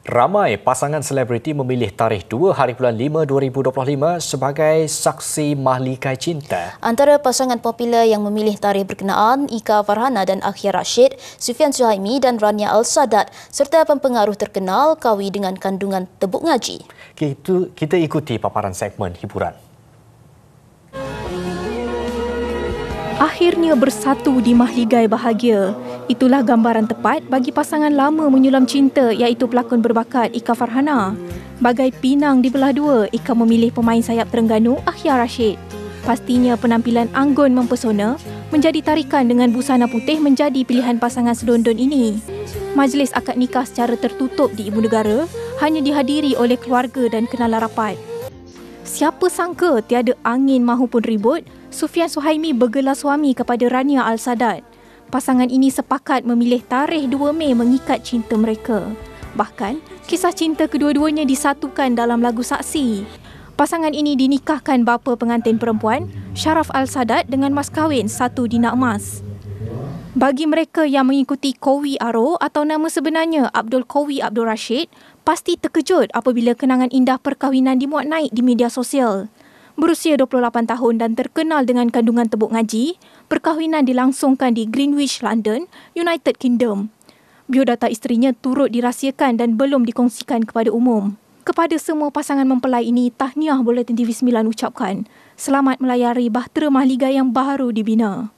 Ramai pasangan selebriti memilih tarikh 2 hari bulan 5 2025 sebagai saksi mahligai cinta. Antara pasangan popular yang memilih tarikh berkenaan Ika Farhana dan Akhil Rashid, Sufian Suhaimi dan Rania Al-Sadat serta pempengaruh terkenal kahwin dengan kandungan tebuk ngaji. Kita ikuti paparan segmen hiburan. Akhirnya bersatu di mahligai bahagia. Itulah gambaran tepat bagi pasangan lama menyulam cinta iaitu pelakon berbakat Ika Farhana. Bagai pinang di belah dua, Ika memilih pemain sayap Terengganu Akhil Rashid. Pastinya penampilan anggun mempesona, menjadi tarikan dengan busana putih menjadi pilihan pasangan selondon ini. Majlis akad nikah secara tertutup di Ibu Negara hanya dihadiri oleh keluarga dan kenalan rapat. Siapa sangka tiada angin mahupun ribut, Sufian Suhaimi bergelar suami kepada Rania Al-Sadat. Pasangan ini sepakat memilih tarikh 2 Mei mengikat cinta mereka. Bahkan, kisah cinta kedua-duanya disatukan dalam lagu Saksi. Pasangan ini dinikahkan bapa pengantin perempuan, Sharaf Al-Sadat dengan mas kahwin 1 dinar emas. Bagi mereka yang mengikuti Kowi Aro atau nama sebenarnya Abdul Kowi Abdul Rashid, pasti terkejut apabila kenangan indah perkahwinan dimuat naik di media sosial. Berusia 28 tahun dan terkenal dengan kandungan tebuk ngaji, perkahwinan dilangsungkan di Greenwich, London, United Kingdom. Biodata isterinya turut dirahsiakan dan belum dikongsikan kepada umum. Kepada semua pasangan mempelai ini, tahniah Buletin TV9 ucapkan. Selamat melayari bahtera mahligai yang baru dibina.